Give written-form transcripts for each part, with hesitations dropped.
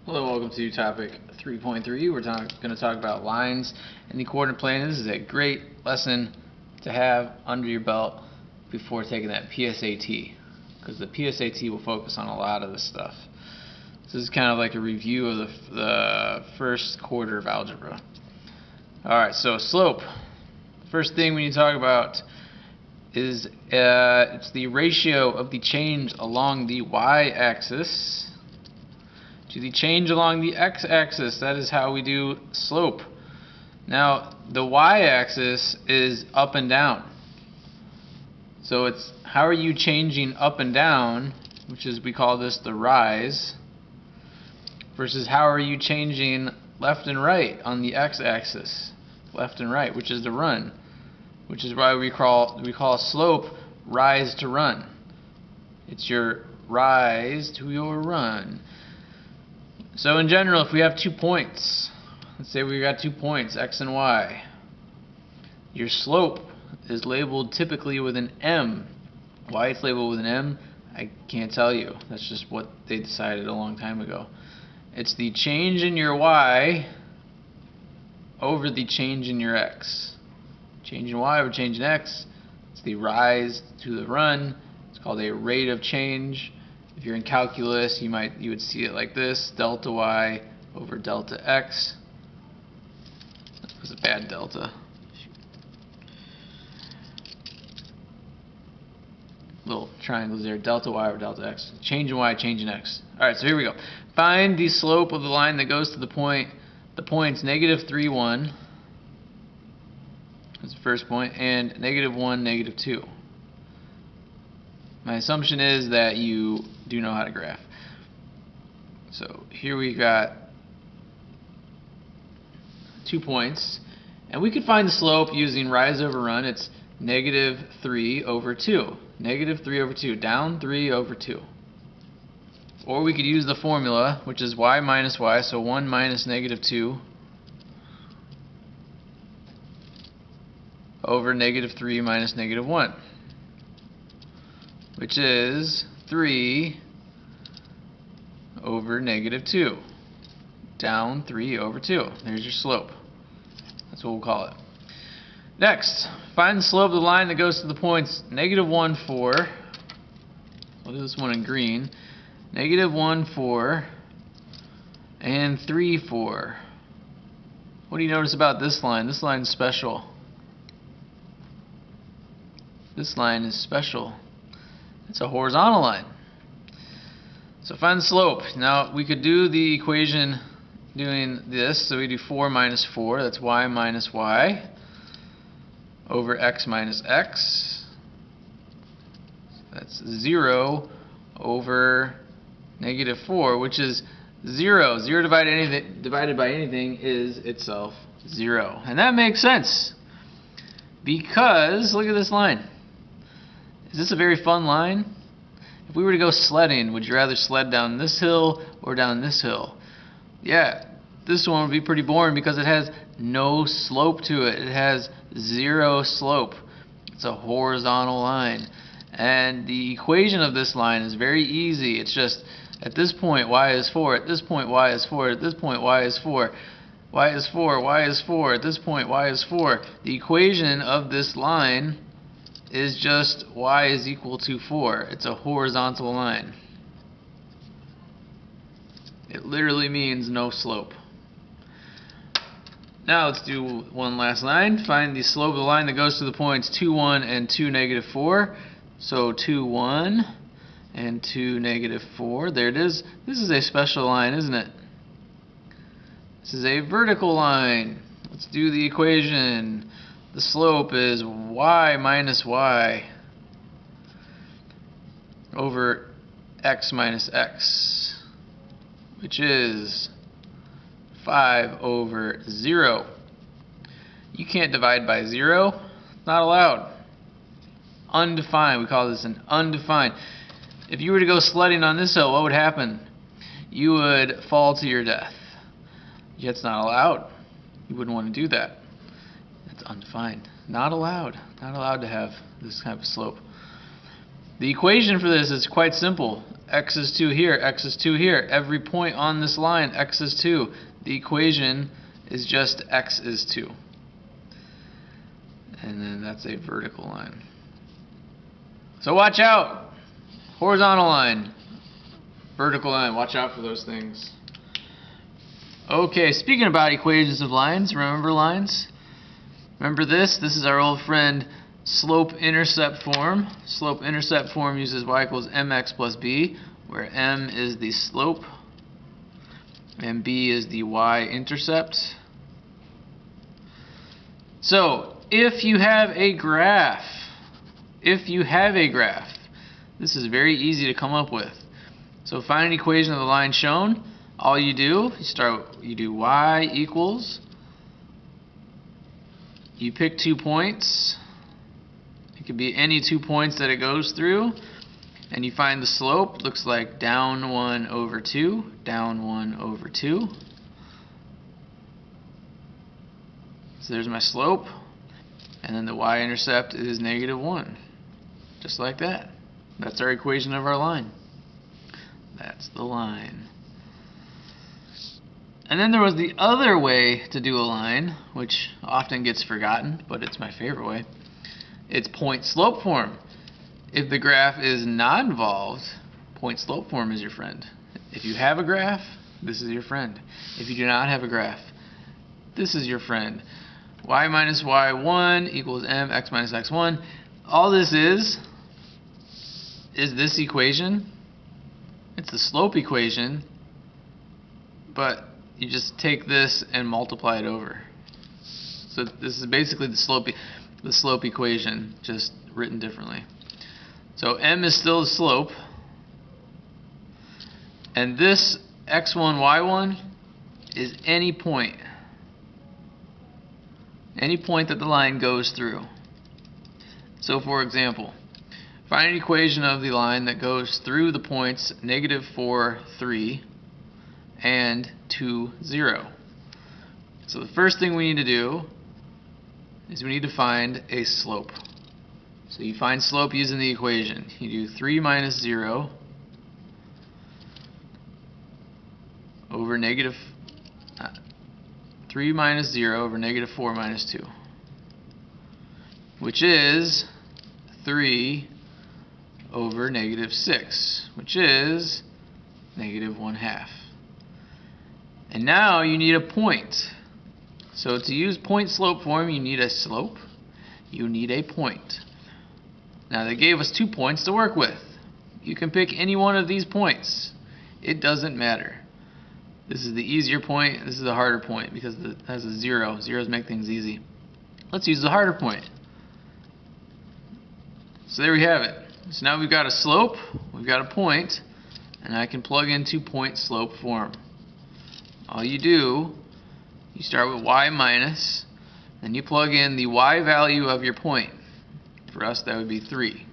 Hello, welcome to topic 3.3. We're going to talk about lines in the coordinate plane. This is a great lesson to have under your belt before taking that PSAT, because the PSAT will focus on a lot of this stuff. This is kind of like a review of the first quarter of algebra. Alright, so slope. First thing we need to talk about is it's the ratio of the change along the y-axis to the change along the x-axis. That is how we do slope. Now, the y-axis is up and down. So it's how are you changing up and down, which is, we call this the rise, versus how are you changing left and right on the x-axis, left and right, which is the run, which is why we call slope rise to run. It's your rise to your run. So in general, if we have 2 points, let's say we got 2 points, x and y, your slope is labeled typically with an m. Why it's labeled with an m, I can't tell you. That's just what they decided a long time ago. It's the change in your y over the change in your x. Change in y over change in x, it's the rise to the run. It's called a rate of change. If you're in calculus, you would see it like this: delta y over delta x. That was a bad delta. Little triangles there. Delta y over delta x. Change in y, change in x. Alright, so here we go. Find the slope of the line that goes to the points negative 3, 1. That's the first point, and negative 1, negative 2. My assumption is that you do know how to graph. So here we got 2 points, and we could find the slope using rise over run. It's negative 3 over 2. Negative 3 over 2, down 3 over 2. Or we could use the formula, which is y minus y, so 1 minus negative 2 over negative 3 minus negative 1. Which is 3 over negative 2. Down 3 over 2. There's your slope. That's what we'll call it. Next, find the slope of the line that goes to the points negative 1, 4. We'll do this one in green. Negative 1, 4. And 3, 4. What do you notice about this line? This line is special. This line is special. It's a horizontal line. So find the slope. Now we could do the equation doing this. So we do 4 minus 4. That's y minus y over x minus x. That's 0 over negative 4, which is 0. 0 divided by anything is itself 0. And that makes sense, because look at this line. Is this a very fun line? If we were to go sledding, would you rather sled down this hill or down this hill? Yeah, this one would be pretty boring because it has no slope to it. It has 0 slope. It's a horizontal line. And the equation of this line is very easy. It's just, at this point y is 4, at this point y is 4, at this point y is 4. Y is 4, y is 4, at this point y is 4. The equation of this line is just y is equal to 4. It's a horizontal line. It literally means no slope. Now let's do one last line. Find the slope of the line that goes to the points 2, 1 and 2, negative 4. So 2, 1 and 2, negative 4. There it is. This is a special line, isn't it? This is a vertical line. Let's do the equation. The slope is y minus y over x minus x, which is 5 over 0. You can't divide by 0. Not allowed. Undefined. We call this an undefined. If you were to go sledding on this hill, what would happen? You would fall to your death. Yet it's not allowed. You wouldn't want to do that. It's undefined. Not allowed. Not allowed to have this kind of slope. The equation for this is quite simple. X is 2 here, X is 2 here. Every point on this line, X is 2. The equation is just X is 2. And then that's a vertical line. So watch out! Horizontal line, vertical line, watch out for those things. Okay, speaking about equations of lines, remember lines? Remember this? This is our old friend slope-intercept form. Slope-intercept form uses y equals mx plus b, where m is the slope and b is the y-intercept. So, if you have a graph, this is very easy to come up with. So find an equation of the line shown. All you do, you do y equals, you pick 2 points. It could be any 2 points that it goes through, and you find the slope. Looks like down 1 over 2, down 1 over 2. So there's my slope, and then the y-intercept is -1, just like that. That's our equation of our line. That's the line. And then there was the other way to do a line, which often gets forgotten, but it's my favorite way. It's point-slope form. If the graph is not involved, point-slope form is your friend. If you have a graph, this is your friend. If you do not have a graph, this is your friend. Y minus y1 equals mx minus x1. All this is this equation. It's the slope equation, but you just take this and multiply it over. So this is basically the slope equation, just written differently. So m is still the slope, and this x1, y1 is any point that the line goes through. So for example, find an equation of the line that goes through the points -4, 3, and 2, 0. So the first thing we need to do is we need to find a slope. So you find slope using the equation. You do 3 minus 0 over -3 minus 0 over -4 minus 2, which is 3 over -6, which is -1/2. And now you need a point. So to use point-slope form, you need a slope, you need a point. Now they gave us 2 points to work with. You can pick any one of these points. It doesn't matter. This is the easier point, this is the harder point because it has a 0. Zeros make things easy. Let's use the harder point. So there we have it. So now we've got a slope, we've got a point, and I can plug into point-slope form. All you do, you start with y minus, then you plug in the y value of your point. For us that would be 3.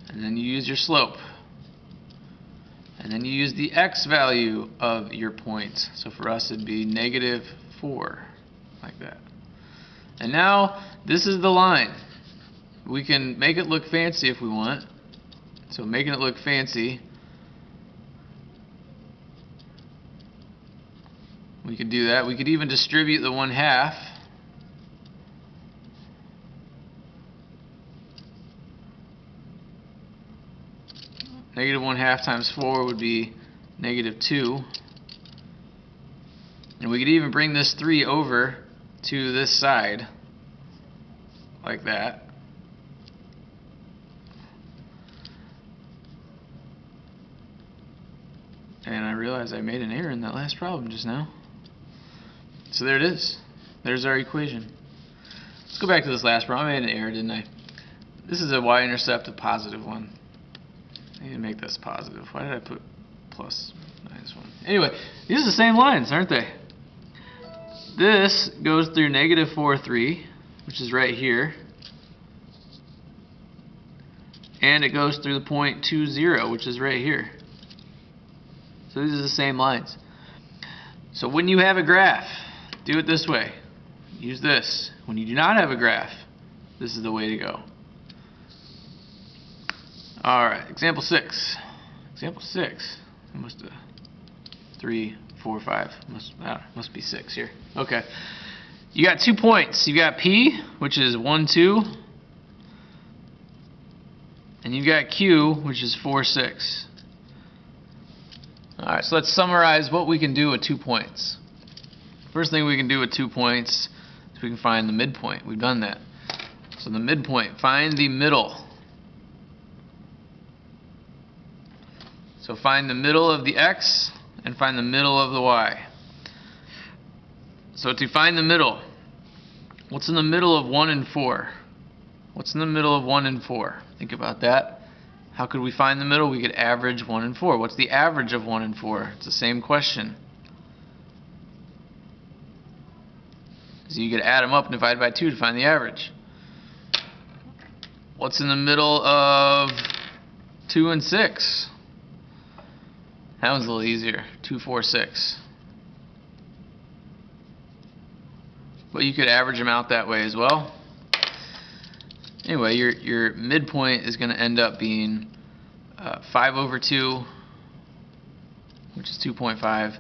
And then you use your slope. And then you use the x value of your point. So for us it'd be -4, like that. And now this is the line. We can make it look fancy if we want. So making it look fancy, we could do that. We could even distribute the 1/2. -1/2 times 4 would be -2. And we could even bring this 3 over to this side, like that. And I realized I made an error in that last problem just now. So there it is. There's our equation. Let's go back to this last problem. I made an error, didn't I? This is a y-intercept, a +1. I need to make this positive. Why did I put plus -1? Anyway, these are the same lines, aren't they? This goes through -4, 3, which is right here. And it goes through the point 2, 0, which is right here. So these are the same lines. So when you have a graph, do it this way. Use this. When you do not have a graph, this is the way to go. Alright, example 6. Example 6. I must have 3, 4, 5. Must be 6 here. Okay. You got 2 points. You got P, which is 1, 2. And you've got Q, which is 4, 6. Alright, so let's summarize what we can do with 2 points. First thing we can do with 2 points is we can find the midpoint. We've done that. So the midpoint, find the middle. So find the middle of the x and find the middle of the y. So to find the middle, what's in the middle of 1 and 4? What's in the middle of 1 and 4? Think about that. How could we find the middle? We could average 1 and 4. What's the average of 1 and 4? It's the same question. So you could add them up and divide by 2 to find the average. What's in the middle of 2 and 6? That one's a little easier. 2, 4, 6. But you could average them out that way as well. Anyway, your midpoint is going to end up being 5 over 2, which is 2.5,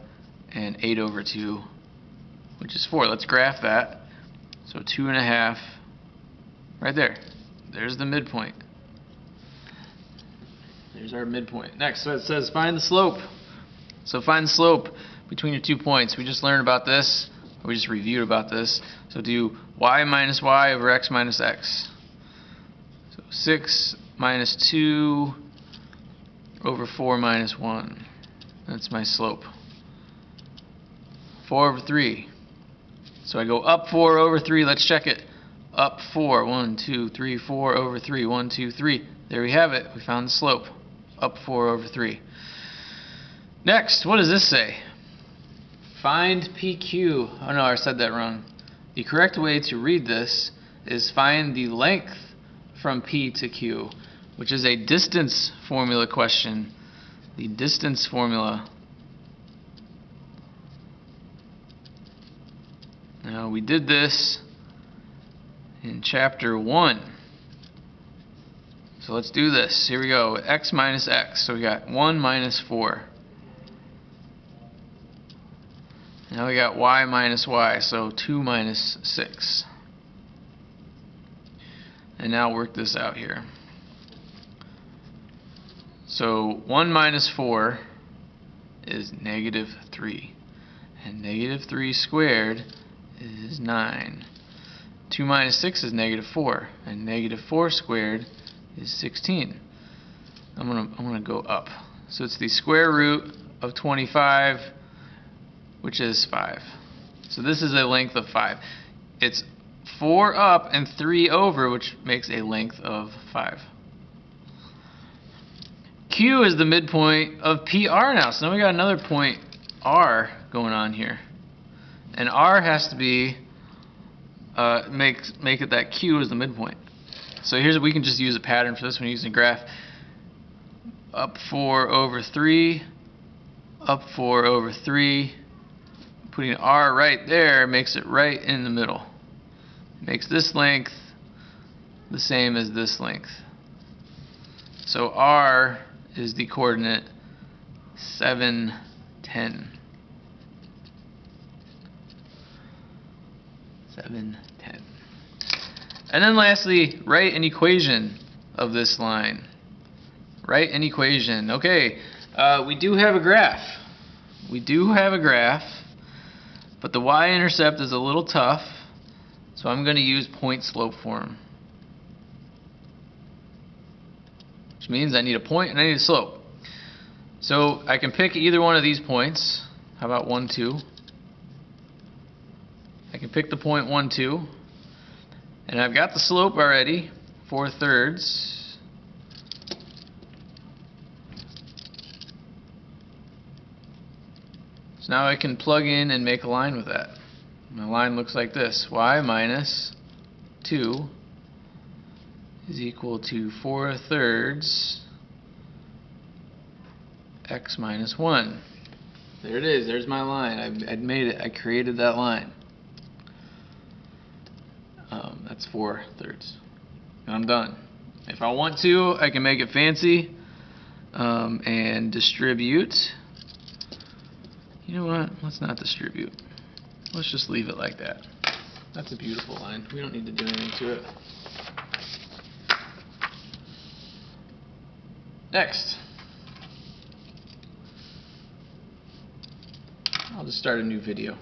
and 8 over 2, which is 4. Let's graph that. So 2.5, right there. There's the midpoint. There's our midpoint. Next, so it says find the slope. So find the slope between your 2 points. We just learned about this. We just reviewed about this. So do y minus y over x minus x. So 6 minus 2 over 4 minus 1. That's my slope. 4 over 3. So I go up 4 over 3. Let's check it. Up 4. 1, 2, 3, 4 over 3. 1, 2, 3. There we have it. We found the slope. Up 4 over 3. Next, what does this say? Find PQ. Oh no, I said that wrong. The correct way to read this is find the length from P to Q, which is a distance formula question. The distance formula. Now we did this in chapter 1. So let's do this. Here we go. X minus x. So we got 1 minus 4. Now we got y minus y. So 2 minus 6. And now work this out here. So 1 minus 4 is negative 3. And negative 3 squared is 9. 2 minus 6 is negative 4. And negative 4 squared is 16. I'm gonna go up. So it's the square root of 25, which is 5. So this is a length of 5. It's 4 up and 3 over, which makes a length of 5. Q is the midpoint of PR now. So now we got another point R going on here. And R has to be make it that Q is the midpoint. So here's, we can just use a pattern for this one using a graph. Up 4 over 3, up 4 over 3. Putting R right there makes it right in the middle. Makes this length the same as this length. So R is the coordinate 7, 10. 7, 10. And then lastly, write an equation of this line. Write an equation. Okay, we do have a graph. We do have a graph, but the y-intercept is a little tough, so I'm going to use point slope form. Which means I need a point and I need a slope. So I can pick either one of these points. How about 1, 2? I can pick the point 1, 2. And I've got the slope already, 4/3. So now I can plug in and make a line with that. My line looks like this. Y minus 2 is equal to 4/3 x minus 1. There it is. There's my line. I made it. I created that line. That's 4/3. And I'm done. If I want to, I can make it fancy and distribute. You know what? Let's not distribute. Let's just leave it like that. That's a beautiful line. We don't need to do anything to it. Next, I'll just start a new video.